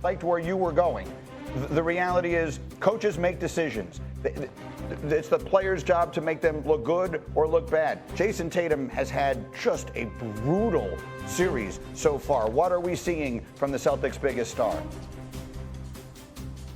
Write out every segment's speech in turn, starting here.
liked where you were going. The reality is coaches make decisions. It's the player's job to make them look good or look bad. Jayson Tatum has had just a brutal series so far. What are we seeing from the Celtics' biggest star?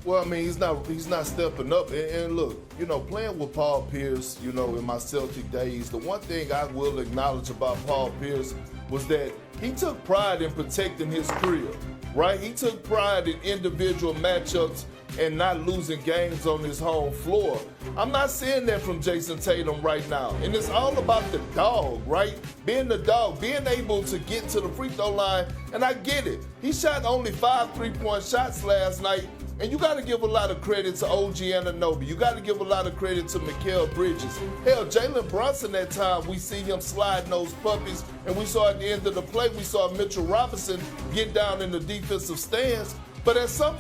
Well, I mean, he's not stepping up. And look, you know, playing with Paul Pierce, you know, in my Celtic days, the one thing I will acknowledge about Paul Pierce was that he took pride in protecting his career, right? He took pride in individual matchups and not losing games on his home floor. I'm not seeing that from Jayson Tatum right now. And it's all about the dog, right? Being the dog, being able to get to the free throw line. And I get it. He shot only 5 3-point shots last night. And you got to give a lot of credit to OG Anunoby. You got to give a lot of credit to Mikal Bridges. Hell, Jalen Brunson, that time, we see him sliding those puppies. And we saw at the end of the play, we saw Mitchell Robinson get down in the defensive stance. But at some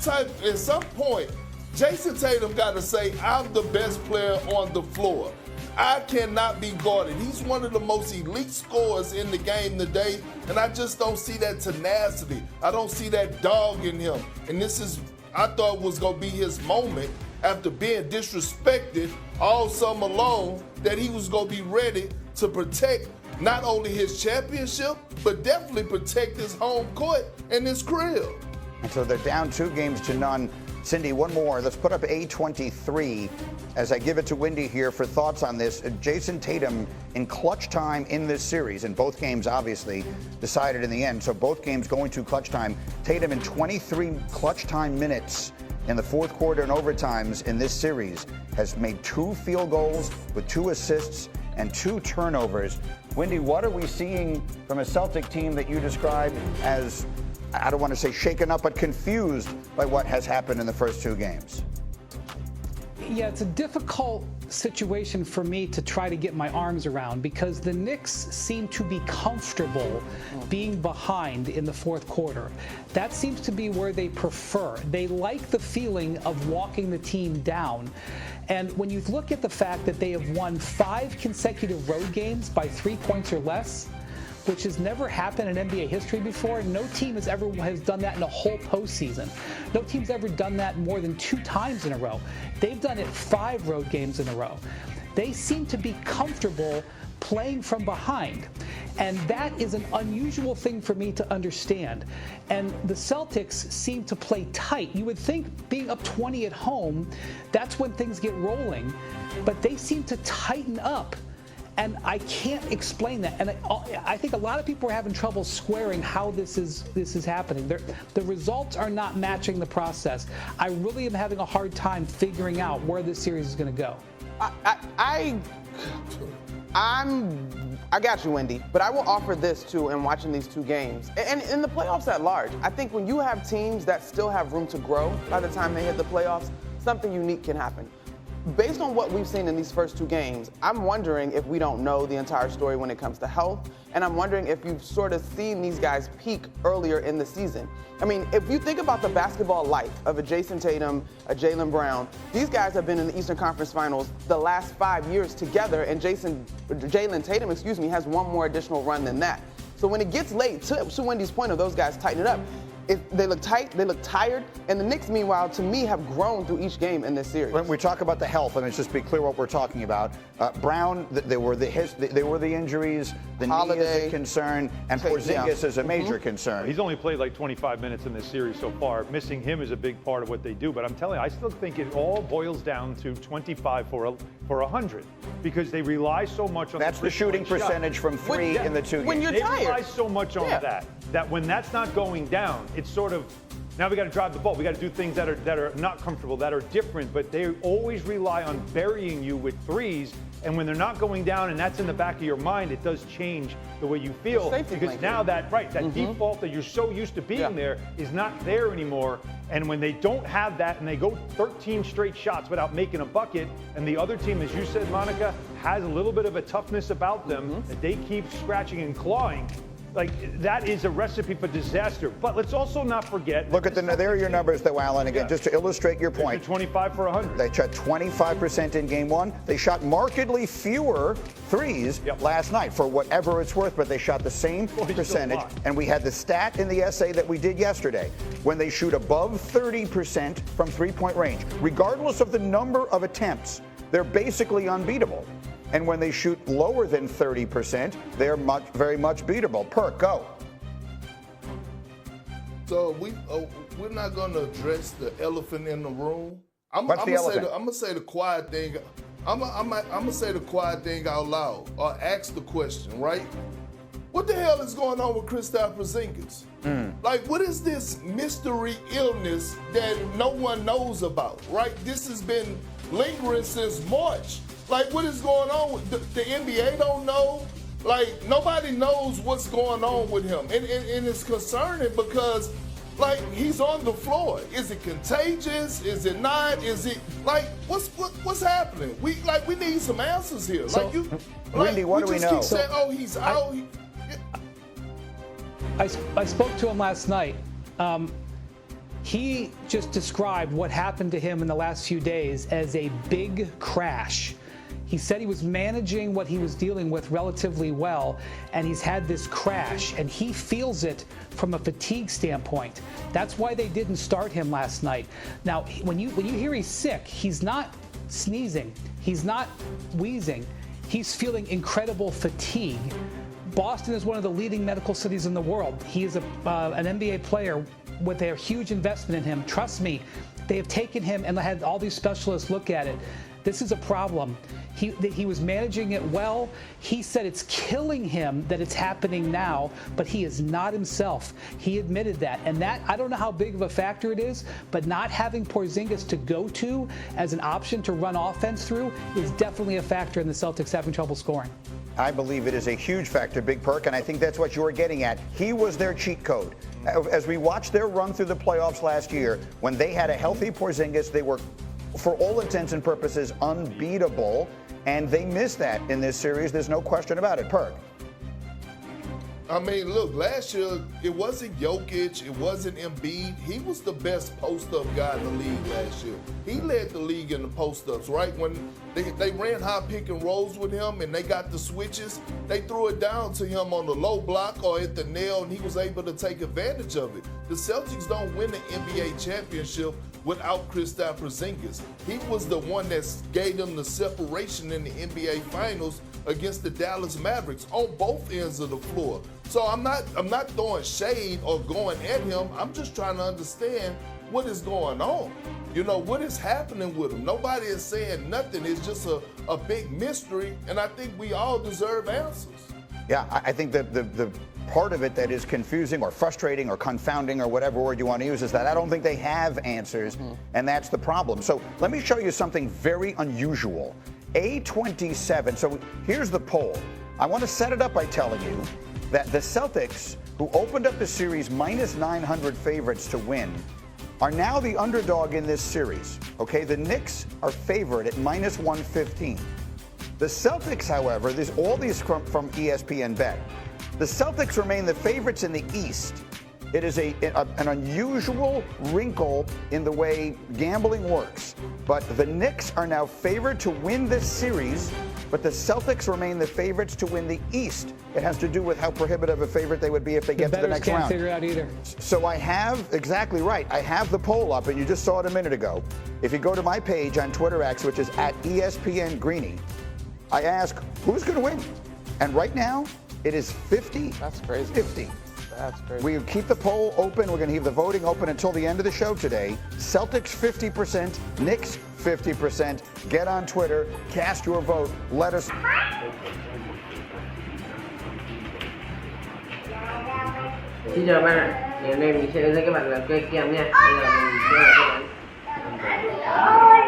point, Jayson Tatum got to say, I'm the best player on the floor. I cannot be guarded. He's one of the most elite scorers in the game today, and I just don't see that tenacity. I don't see that dog in him. And this is, I thought, was going to be his moment after being disrespected all summer long, that he was going to be ready to protect not only his championship, but definitely protect his home court and his crib. And so they're down 2-0. Cindy, one more. Let's put up A23 as I give it to Windy here for thoughts on this. Jayson Tatum in clutch time in this series, in both games obviously decided in the end. So both games going to clutch time. Tatum in 23 clutch time minutes in the fourth quarter and overtimes in this series has made 2 field goals with 2 assists and 2 turnovers. Windy, what are we seeing from a Celtic team that you described as, I don't want to say shaken up, but confused by what has happened in the first 2 games? Yeah, it's a difficult situation for me to try to get my arms around because the Knicks seem to be comfortable being behind in the fourth quarter. That seems to be where they prefer. They like the feeling of walking the team down. And when you look at the fact that they have won 5 consecutive road games by 3 points or less, which has never happened in NBA history before. No team has done that in a whole postseason. No team's ever done that more than 2 times in a row. They've done it 5 road games in a row. They seem to be comfortable playing from behind. And that is an unusual thing for me to understand. And the Celtics seem to play tight. You would think being up 20 at home, that's when things get rolling. But they seem to tighten up. And I can't explain that. And I think a lot of people are having trouble squaring how this is happening. The results are not matching the process. I really am having a hard time figuring out where this series is going to go. I got you, Wendy, but I will offer this too in watching these 2 games. And in the playoffs at large, I think when you have teams that still have room to grow by the time they hit the playoffs, something unique can happen. Based on what we've seen in these first 2 games, I'm wondering if we don't know the entire story when it comes to health, and I'm wondering if you've sort of seen these guys peak earlier in the season. I mean, if you think about the basketball life of a Jayson Tatum, a Jaylen Brown, these guys have been in the Eastern Conference Finals the last 5 years together, and Jayson Tatum, has one more additional run than that. So when it gets late, to Wendy's point of those guys tighten it up, they look tight, they look tired, and the Knicks, meanwhile, to me, have grown through each game in this series. When we talk about the health, and let's just be clear what we're talking about. Brown, there were the injuries, the knee is a concern, and Porzingis is a major concern. He's only played like 25 minutes in this series so far. Missing him is a big part of what they do, but I'm telling you, I still think it all boils down to 25 for 100 because they rely so much on the shooting percentage from 3 in the 2 games. When you're tired. They rely so much on that when that's not going down, it's sort of, now we got to drive the ball. We got to do things that are not comfortable, that are different, but they always rely on burying you with 3s. And when they're not going down and that's in the back of your mind, it does change the way you feel. Because now that default that you're so used to being there is not there anymore. And when they don't have that and they go 13 straight shots without making a bucket, and the other team, as you said, Monica, has a little bit of a toughness about them that they keep scratching and clawing, Like, that is a recipe for disaster. But let's also not forget. Look at there are your numbers, though, Alan. Again, just to illustrate your point. 25 for 100. They shot 25% in game one. They shot markedly fewer threes last night, for whatever it's worth, but they shot the same percentage. And we had the stat in the essay that we did yesterday. When they shoot above 30% from three-point range, regardless of the number of attempts, they're basically unbeatable. And when they shoot lower than 30%, they're very much beatable. Perk, go. So we're not going to address the elephant in the room. What's the elephant? I'm gonna say the quiet thing. I'm gonna say the quiet thing out loud, or ask the question, right? What the hell is going on with Kristaps Porzingis? Like, what is this mystery illness that no one knows about, right? This has been lingering since March. Like, what is going on with the NBA don't know? Like, nobody knows what's going on with him. And it's concerning because, like, he's on the floor. Is it contagious? Is it not? Is it, like, what's happening? We need some answers here. So, like, you, Wendy, what do we know? Keep saying, oh, he's out. I spoke to him last night. He just described what happened to him in the last few days as a big crash. He said he was managing what he was dealing with relatively well, and he's had this crash, and he feels it from a fatigue standpoint. That's why they didn't start him last night. Now, when you hear he's sick, he's not sneezing, he's not wheezing, he's feeling incredible fatigue. Boston is one of the leading medical cities in the world. He is an NBA player with a huge investment in him. Trust me, they have taken him and had all these specialists look at it. This is a problem. He was managing it well. He said it's killing him that it's happening now, but he is not himself. He admitted that. And that, I don't know how big of a factor it is, but not having Porzingis to go to as an option to run offense through is definitely a factor in the Celtics having trouble scoring. I believe it is a huge factor, Big Perk, and I think that's what you were getting at. He was their cheat code. As we watched their run through the playoffs last year, when they had a healthy Porzingis, they were, for all intents and purposes, unbeatable, and they missed that in this series. There's no question about it. Perk. I mean, look, last year, it wasn't Jokic, it wasn't Embiid. He was the best post-up guy in the league last year. He led the league in the post-ups, right? When they ran high pick and rolls with him and they got the switches, they threw it down to him on the low block or at the nail, and he was able to take advantage of it. The Celtics don't win the NBA championship without Kristaps Porzingis. He was the one that gave them the separation in the NBA Finals against the Dallas Mavericks on both ends of the floor. So I'm not throwing shade or going at him. I'm just trying to understand what is going on. You know, what is happening with him? Nobody is saying nothing. It's just a big mystery, and I think we all deserve answers. Yeah, I think the part of it that is confusing or frustrating or confounding or whatever word you want to use is that I don't think they have answers, and that's the problem. So let me show you something very unusual. A27, so here's the poll. I want to set it up by telling you that the Celtics, who opened up the series minus 900 favorites to win, are now the underdog in this series. Okay, the Knicks are favored at minus 115. The Celtics, however, all these from ESPN Bet. The Celtics remain the favorites in the East. It is an unusual wrinkle in the way gambling works. But the Knicks are now favored to win this series, but the Celtics remain the favorites to win the East. It has to do with how prohibitive a favorite they would be if they get to the next round. Can't figure it out either. So I have, exactly right, I have the poll up, and you just saw it a minute ago. If you go to my page on Twitter X, which is at ESPN Greeny, I ask, who's going to win? And right now, it is 50. That's crazy. 50. That's crazy. We keep the poll open. We're going to keep the voting open until the end of the show today. Celtics 50%, Knicks 50%. Get on Twitter, cast your vote. Let us. Xin chào bạn ạ. Ngày hôm nay mình sẽ hướng dẫn các bạn làm cây kem nha. Bây giờ mình sẽ làm điện thoại.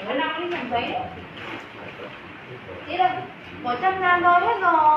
Anh đang đi nhận giấy. Chỉ là 100.000 thôi hết rồi.